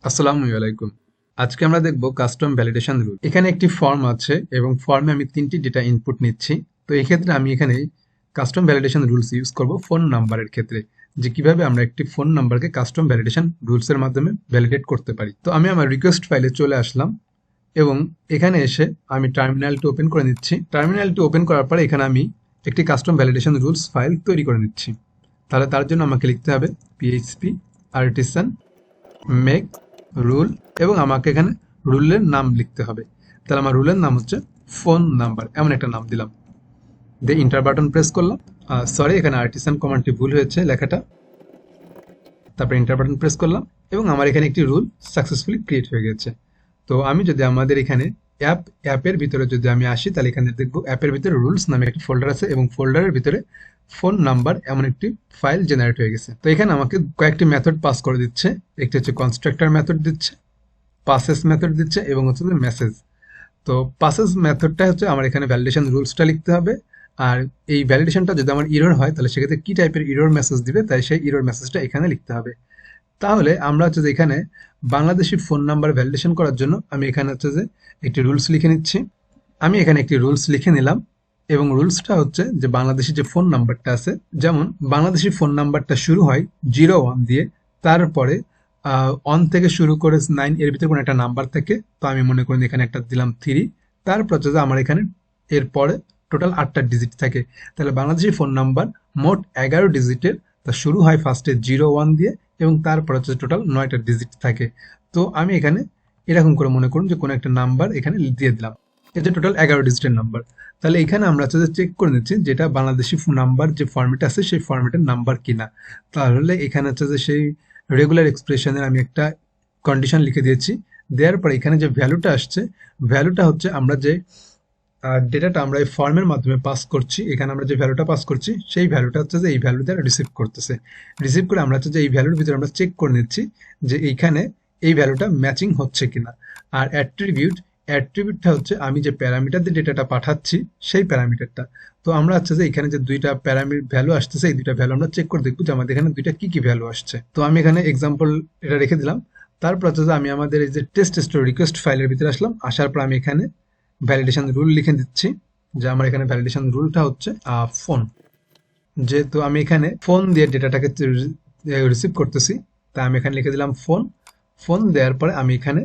আসসালামু আলাইকুম। আজকে আমরা দেখব কাস্টম ভ্যালিডেশন রুল। এখানে একটি ফর্ম আছে এবং ফর্মে আমি 3টি ডেটা ইনপুট নিচ্ছি। তো এই ক্ষেত্রে আমি এখানে কাস্টম ভ্যালিডেশন রুলস ইউজ করব ফোন নাম্বারের ক্ষেত্রে, যে কিভাবে আমরা একটি ফোন নাম্বারকে কাস্টম ভ্যালিডেশন রুলস এর মাধ্যমে ভ্যালিডেট করতে পারি। তো আমি আমার রিকোয়েস্ট ফাইলে চলে আসলাম এবং এখানে এসে আমি টার্মিনালটি ওপেন করে নিচ্ছি। টার্মিনালটি ওপেন করার পরে এখানে আমি একটি কাস্টম ভ্যালিডেশন রুলস ফাইল তৈরি করে নিচ্ছি। তাহলে তার জন্য আমাকে লিখতে হবে পিএইচপি আর্টিসান মেক রুল এবং আমাকে এখানে রুলের নাম লিখতে হবে। তাহলে আমার রুলের নাম হচ্ছে ফোন নাম্বার, এমন একটা নাম দিলাম, দিয়ে ইন্টার বাটন প্রেস করলাম। সরি, এখানে আর্টিসান কমান্ডটি ভুল হয়েছে লেখাটা। তারপর ইন্টার বাটন প্রেস করলাম এবং আমার এখানে একটি রুল সাকসেসফুলি ক্রিয়েট হয়ে গেছে। তো আমি যদি আমাদের এখানে অ্যাপের ভিতরে যদি আমি আসি, তাহলে এখানে দেখবো অ্যাপের ভিতরে রুলস নামে একটি ফোল্ডার আছে এবং ফোল্ডারের ভিতরে ফোন নাম্বার এমন একটি ফাইল জেনারেট হয়ে গেছে। তো এখানে আমাকে কয়েকটি মেথড পাস করে দিচ্ছে। একটি হচ্ছে কনস্ট্রাক্টর মেথড দিচ্ছে, পাসেস মেথড দিচ্ছে এবং হচ্ছে মেসেজ। তো পাসেস মেথডটা হচ্ছে আমার এখানে ভ্যালিডেশন রুলসটা লিখতে হবে। আর এই ভ্যালিডেশনটা যদি আমার ইরর হয়, তাহলে সেক্ষেত্রে কি টাইপের ইরর মেসেজ দিবে, তাই সেই ইরর মেসেজটা এখানে লিখতে হবে। তাহলে আমরা হচ্ছে যে এখানে বাংলাদেশি ফোন নাম্বার ভ্যালিডেশন করার জন্য আমি এখানে হচ্ছে যে একটি রুলস লিখে নিচ্ছি। আমি এখানে একটি রুলস লিখে নিলাম এবং রুলসটা হচ্ছে যে বাংলাদেশি যে ফোন নাম্বারটা আছে, যেমন বাংলাদেশি ফোন নাম্বারটা শুরু হয় 01 দিয়ে, তারপরে 1 থেকে শুরু করে 9 এর ভিতরে কোনো একটা নাম্বার থাকে। তো আমি মনে করি এখানে একটা দিলাম 3। তারপর হচ্ছে যে আমার এখানে এরপরে টোটাল 8টা ডিজিট থাকে। তাহলে বাংলাদেশি ফোন নাম্বার মোট 11 ডিজিটের। তা শুরু হয় ফার্স্টে 01 দিয়ে এবং তারপর হচ্ছে টোটাল 9টা ডিজিট থাকে। তো আমি এখানে এরকম করে মনে করুন যে কোনো একটা নাম্বার এখানে দিয়ে দিলাম। এটা টোটাল 11 ডিজিটের নাম্বার। তাহলে এখানে আমরা হচ্ছে চেক করে নিচ্ছি যেটা বাংলাদেশি নাম্বার যে ফরম্যাট আছে সেই ফরম্যাটের নাম্বার কিনা। তাহলে এখানে হচ্ছে যে সেই রেগুলার এক্সপ্রেশনের আমি একটা কন্ডিশন লিখে দিয়েছি। দেওয়ার পরে এখানে যে ভ্যালুটা আসছে, ভ্যালুটা হচ্ছে আমরা যে ডেটাটা আমরা এই ফর্মের মাধ্যমে পাস করছি, এখানে আমরা যে ভ্যালুটা পাস করছি সেই ভ্যালুটা হচ্ছে যে এই ভ্যালু দ্বারা রিসিভ করতেছে। রিসিভ করে আমরা হচ্ছে যে এই ভ্যালুর ভিতরে আমরা চেক করে নিচ্ছি যে এইখানে এই ভ্যালুটা ম্যাচিং হচ্ছে কিনা। আর অ্যাট্রিবিউটটা হচ্ছে আমি যে প্যারামিটার দিয়ে ডেটাটা পাঠাচ্ছি সেই প্যারামিটারটা। তো আমরা হচ্ছে যে এখানে যে দুইটা প্যারামিটার ভ্যালু আসতেছে, এই দুইটা ভ্যালু আমরা চেক করে দেখবো যে আমাদের এখানে দুইটা কি কি ভ্যালু আসছে। তো আমি এখানে এক্সাম্পল এটা রেখে দিলাম। তারপর হচ্ছে যে আমি আমাদের এই যে টেস্ট স্টোরি রিকোয়েস্ট ফাইলের ভিতরে আসলাম। আসার পর আমি এখানে ভ্যালিডেশন রুল লিখে দিচ্ছি যে আমার এখানে ভ্যালিডেশন রুলটা হচ্ছে ফোন। যেহেতু আমি এখানে ফোন দিয়ে ডেটাটাকে রিসিভ করতেছি, তাই আমি এখানে লিখে দিলাম ফোন। ফোন দেওয়ার পরে আমি এখানে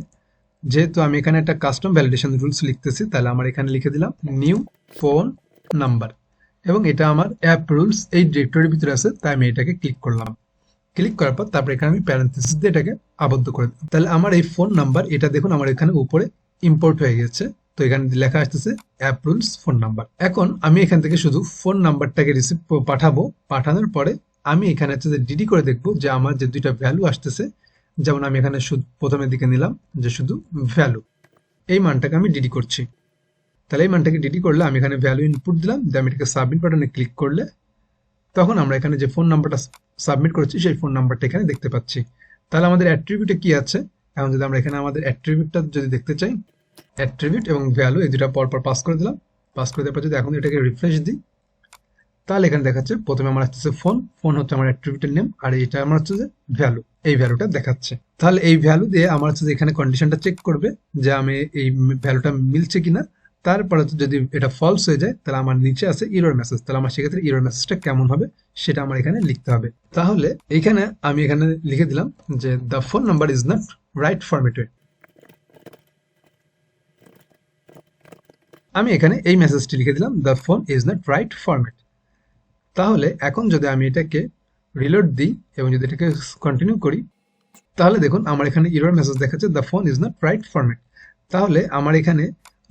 যেহেতু আমি এখানে একটা কাস্টম ভ্যালিডেশন রুলস লিখতেছি, তাহলে আমার এখানে লিখে দিলাম নিউ ফোন নাম্বার এবং এটা আমার অ্যাপ রুলস এই ডিরেক্টরির ভিতরে আছে, তাই আমি এটাকে ক্লিক করলাম। ক্লিক করার পর তারপরে এখানে আমি প্যারেন্থেসিস দিয়ে এটাকে আবদ্ধ করে দিই। তাহলে আমার এই ফোন নাম্বার এটা দেখুন আমার এখানে উপরে ইম্পোর্ট হয়ে গেছে। তো এখানে লেখা আসতেছে অ্যাপ রুলস ফোন নাম্বার। এখন আমি এখান থেকে শুধু ফোন নাম্বারটাকে রিসিভ পাঠাবো। পাঠানোর পরে আমি এখানে হচ্ছে যে ডিডি করে দেখবো যে আমার যে দুইটা ভ্যালু আসতেছে, যেমন আমি এখানে প্রথমের দিকে নিলাম যে শুধু ভ্যালু, এই মানটাকে আমি ডিডি করছি। তাহলে এই মানটাকে ডিডি করলে আমি এখানে ভ্যালু ইনপুট দিলাম, দিয়ে আমি এটাকে সাবমিট বাটনে ক্লিক করলে তখন আমরা এখানে যে ফোন নাম্বারটা সাবমিট করেছি সেই ফোন নাম্বারটা এখানে দেখতে পাচ্ছি। তাহলে আমাদের অ্যাট্রিবিউটে কি আছে, এখন যদি আমরা এখানে আমাদের অ্যাট্রিবিউটটা যদি দেখতে চাই, অ্যাট্রিবিউট এবং ভ্যালু এই দুটা পরপর পাস করে দিলাম। পাস করে দেওয়ার পর যদি এখন এটাকে রিফ্রেশ দিই, তাহলে এখানে দেখাচ্ছে প্রথমে আমার আসতেছে ফোন। ফোন হচ্ছে আমার অ্যাট্রিবিউটের নেম, আর এটা আমার হচ্ছে যে ভ্যালু, এই ভ্যালুটা দেখাচ্ছে। তাহলে এই ভ্যালু দিয়ে আমার হচ্ছে যে এখানে কন্ডিশনটা চেক করবে যে আমি এই ভ্যালুটা মিলছে কিনা। তারপরে যদি এটা ফলস হয়ে যায়, তাহলে আমার নিচে আছে ইরর মেসেজ। তাহলে আমার সেক্ষেত্রে ইরর মেসেজটা কেমন হবে সেটা আমার এখানে লিখতে হবে। তাহলে এইখানে আমি এখানে লিখে দিলাম যে the phone number is not right formatted. আমি এখানে এই মেসেজটি লিখে দিলাম the phone is not right format. তাহলে এখন যদি আমি এটাকে রিলোড দিই এবং যদি এটাকে কন্টিনিউ করি, তাহলে দেখুন আমার এখানে ইরর মেসেজ দেখাচ্ছে the phone is not right format. তাহলে আমার এখানে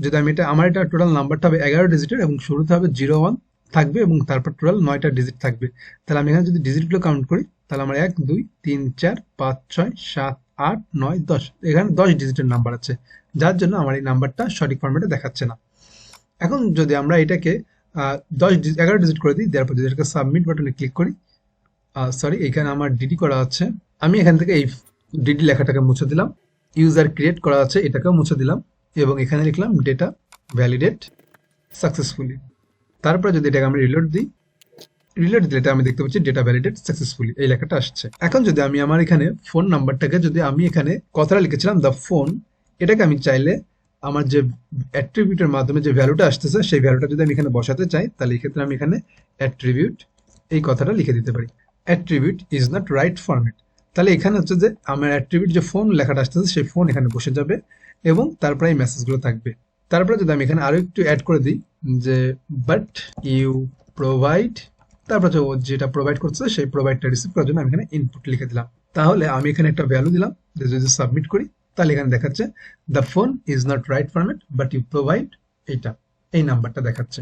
যদি আমি আমার এটা টোটাল নাম্বারটা হবে 11 ডিজিটের এবং শুরুতে হবে 01 থাকবে এবং তারপর টোটাল 9টা ডিজিট থাকবে। তাহলে আমি এখানে যদি ডিজিটগুলো কাউন্ট করি, তাহলে আমার 1 2 3 4 5 6 7 8 9 10, এখানে 10 ডিজিটের নাম্বার আছে, যার জন্য আমার এই নাম্বারটা সঠিক ফরম্যাটে দেখাচ্ছে না। এখন যদি আমরা এটাকে 11 ডিজিট করে দিই, দেওয়ার পর যদি এটাকে সাবমিট বাটনে ক্লিক করি, সরি এখানে আমার ডিডি করা আছে, আমি এখান থেকে এই ডিডি লেখাটাকে মুছে দিলাম। ইউজার ক্রিয়েট করা আছে এটাকেও মুছে দিলাম এবং এখানে লিখলাম ডেটা ভ্যালিডেট সাকসেসফুলি। তারপরে যদি এটাকে আমি রিলোড দিই, রিলেট দিলে আমি দেখতে পাচ্ছি ডেটা ভ্যালিডেট সাকসেসফুলি এই লেখাটা আসছে। এখন যদি আমি আমার এখানে ফোন নাম্বারটাকে যদি আমি এখানে কথাটা লিখেছিলাম দ্য ফোন, এটাকে আমি চাইলে আমার যে অ্যাট্রিবিউটের মাধ্যমে যে ভ্যালুটা আসতেছে সেই ভ্যালুটা যদি আমি এখানে বসাতে চাই, তাহলে এই ক্ষেত্রে আমি এখানে অ্যাট্রিবিউট এই কথাটা লিখে দিতে পারি, attribute is not right format. তাহলে এখানে হচ্ছে যে আমার অ্যাট্রিবিউট যে ফোন লেখাটা আসতেছে সেই ফোন এখানে বসে যাবে এবং তারপরে এই মেসেজগুলো থাকবে। তারপরে যদি আমি এখানে আরো একটু অ্যাড করে দিই যে বাট ইউ প্রোভাইড, তারপর হচ্ছে ও যেটা প্রোভাইড করছে সেই প্রোভাইডটা রিসিভ করার জন্য আমি এখানে ইনপুট লিখে দিলাম। তাহলে আমি এখানে একটা ভ্যালু দিলাম, যদি সাবমিট করি তাহলে এখানে দেখাচ্ছে the phone is not right format but you provide, এইটা এই নাম্বারটা দেখাচ্ছে।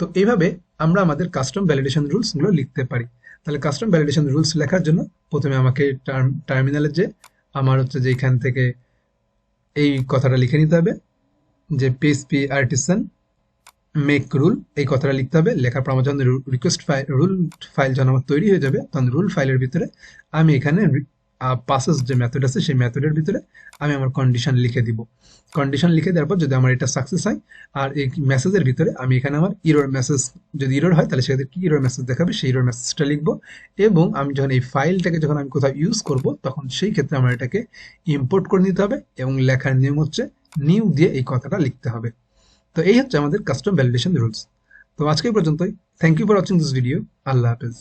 তো এইভাবে আমরা আমাদের কাস্টম ভ্যালিডেশন রুলস গুলো লিখতে পারি। তাহলে কাস্টম ভ্যালিডেশন রুলস লেখার জন্য প্রথমে আমাকে টার্মিনালে যে আমার হচ্ছে যে এখান থেকে এই কথাটা লিখে নিতে হবে যে পিএইচপি আর্টিসান মেক রুল, এই কথাটা লিখতে হবে। লেখার পর আমার যখন রিকোয়েস্ট ফাইল রুল ফাইল যখন আমার তৈরি হয়ে যাবে, তখন রুল ফাইলের ভিতরে আমি এখানে পাসেস যে মেথড আছে সেই মেথডের ভিতরে আমি আমার কন্ডিশন লিখে দিব। কন্ডিশন লিখে দেওয়ার পর যদি আমার এটা সাকসেস হয়, আর এই মেসেজের ভিতরে আমি এখানে আমার ইরর মেসেজ, যদি ইরর হয় তাহলে সেক্ষেত্রে কি ইরর মেসেজ দেখাবে সেই ইরর মেসেজটা লিখবো। এবং আমি যখন এই ফাইলটাকে যখন আমি কোথাও ইউজ করব, তখন সেই ক্ষেত্রে আমার এটাকে ইম্পোর্ট করে নিতে হবে এবং লেখার নিয়ম হচ্ছে নিউ দিয়ে এই কথাটা লিখতে হবে। তো এই হচ্ছে আমাদের কাস্টম ভ্যালিডেশন রুলস। তো আজকে এই পর্যন্তই। Thank you for watching this video. আল্লাহ হাফেজ।